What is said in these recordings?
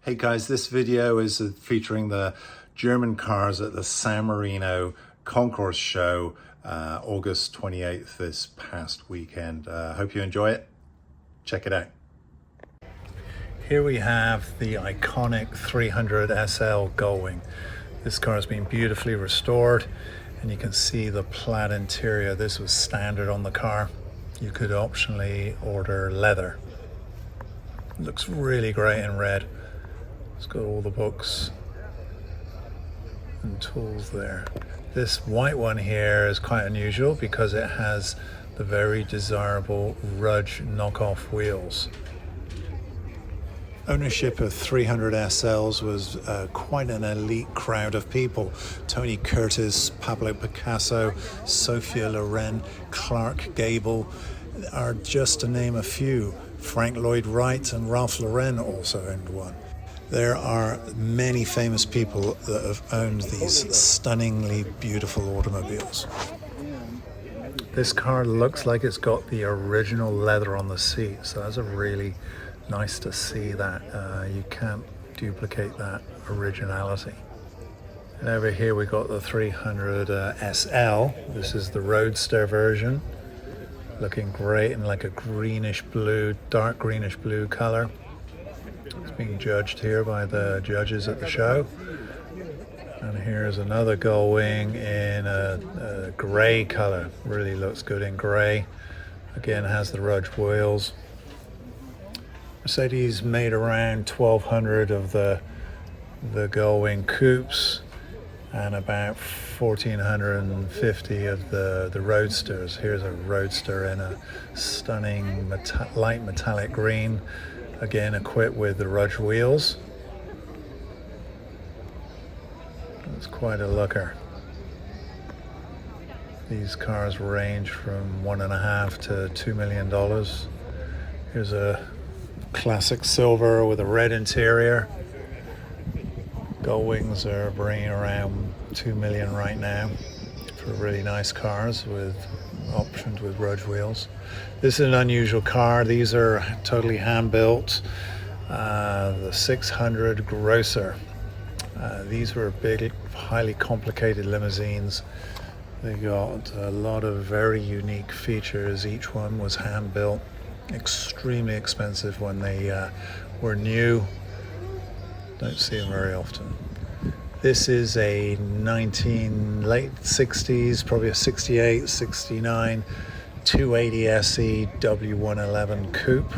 Hey guys, this video is featuring the German cars at the San Marino Concours show, August 28th, this past weekend. Hope you enjoy it. Check it out. Here we have the iconic 300 SL Gullwing. This car has been beautifully restored and you can see the plaid interior. This was standard on the car. You could optionally order leather. It looks really great in red. It's got all the books and tools there. This white one here is quite unusual because it has the very desirable Rudge knockoff wheels. Ownership of 300 SLs was quite an elite crowd of people. Tony Curtis, Pablo Picasso, Sophia Loren, Clark Gable are just to name a few. Frank Lloyd Wright and Ralph Lauren also owned one. There are many famous people that have owned these stunningly beautiful automobiles. This car looks like it's got the original leather on the seat, so that's a really nice to see that. You can't duplicate that originality. And over here we got the 300 SL. This is the Roadster version. Looking great in like a greenish blue, dark greenish blue color. It's being judged here by the judges at the show. And here's another Gullwing in a gray color. Really looks good in gray. Again, has the Rudge wheels. Mercedes made around 1,200 of the Gullwing coupes and about 1,450 of the Roadsters. Here's a Roadster in a stunning light metallic green. Again, equipped with the Rudge wheels. It's quite a looker. These cars range from $1.5 to $2 million. Here's a classic silver with a red interior. Gullwings are bringing around $2 million right now for really nice cars with options with Rudge wheels. This is an unusual car. These are totally hand-built. The 600 Grosser. These were big, highly complicated limousines. They got a lot of very unique features. Each one was hand-built. Extremely expensive when they were new. Don't see them very often. This is a late 60s, probably a 68, 69 280 SE W111 coupe,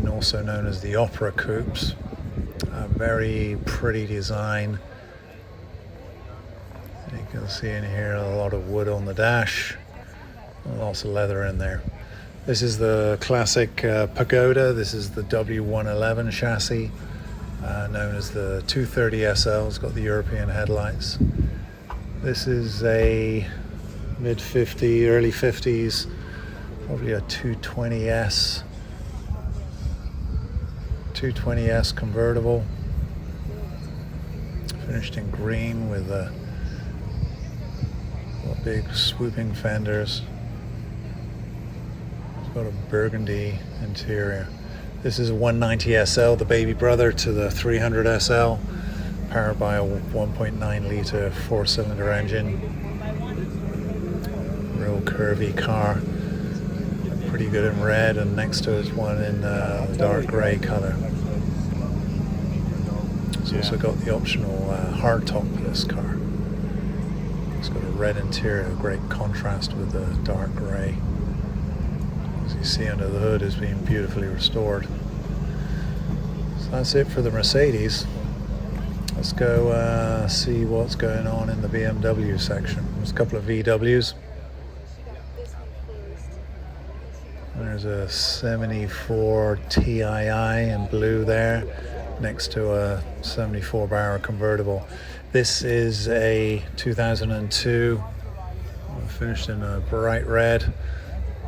also known as the Opera coupes. A very pretty design. You can see in here a lot of wood on the dash, lots of leather in there. This is the classic Pagoda. This is the W111 chassis, known as the 230 SL. It's got the European headlights. This is a mid-50s, early 50s, probably a 220S convertible, finished in green with big swooping fenders. It's got a burgundy interior. This is a 190 SL, the baby brother to the 300 SL, powered by a 1.9 litre 4-cylinder engine. Real curvy car, pretty good in red, and next to it is one in dark grey colour. It's also got the optional hardtop for this car. It's got a red interior, great contrast with the dark grey. As you see under the hood, is being beautifully restored. So that's it for the Mercedes. Let's go see what's going on in the BMW section. There's a couple of VWs. There's a 74 TII in blue there, next to a 74 Barra convertible. This is a 2002, finished in a bright red.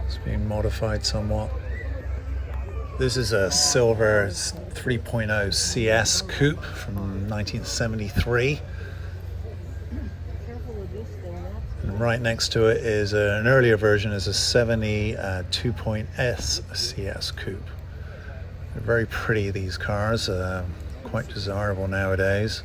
It's been modified somewhat. This is a silver 3.0 CS coupe from 1973. And right next to it is an earlier version, is a 70 2.S CS coupe. They're very pretty, these cars. quite desirable nowadays.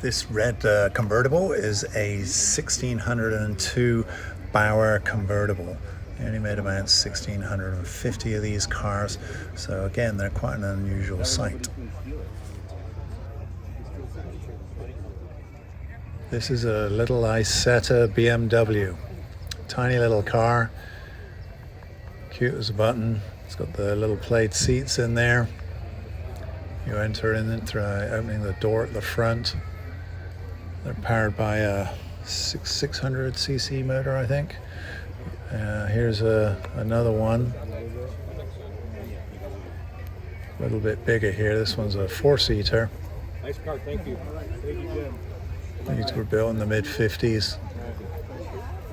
This red convertible is a 1602 Bauer convertible. They only made about 1650 of these cars, so again, they're quite an unusual sight. This is a little Isetta BMW. Tiny little car, cute as a button. It's got the little plaid seats in there. You enter in it through opening the door at the front. They're powered by a 600cc motor, I think. Here's another one. A little bit bigger here. This one's a 4-seater. Nice car, thank you. Thank you, Jim. These were built in the mid-50s.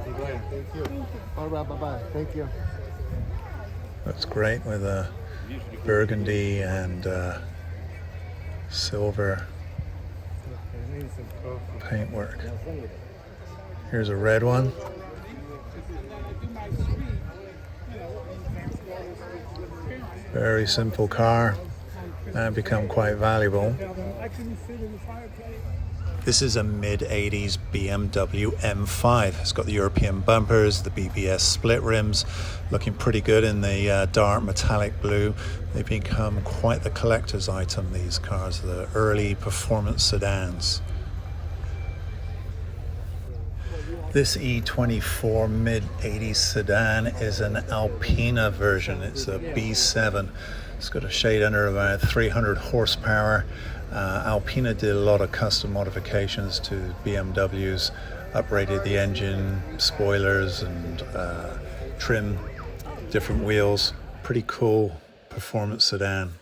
Thank you. All right, bye-bye. Thank you. Looks great with a burgundy and silver paintwork. Here's a red one. Very simple car and become quite valuable. This is a mid-80s BMW M5. It's got the European bumpers, the BBS split rims, looking pretty good in the dark metallic blue. They've become quite the collector's item, these cars, the early performance sedans. This E24 mid-80s sedan is an Alpina version. It's a B7. It's got a shade under about 300 horsepower. Alpina did a lot of custom modifications to BMWs, uprated the engine, spoilers and trim, different wheels. Pretty cool performance sedan.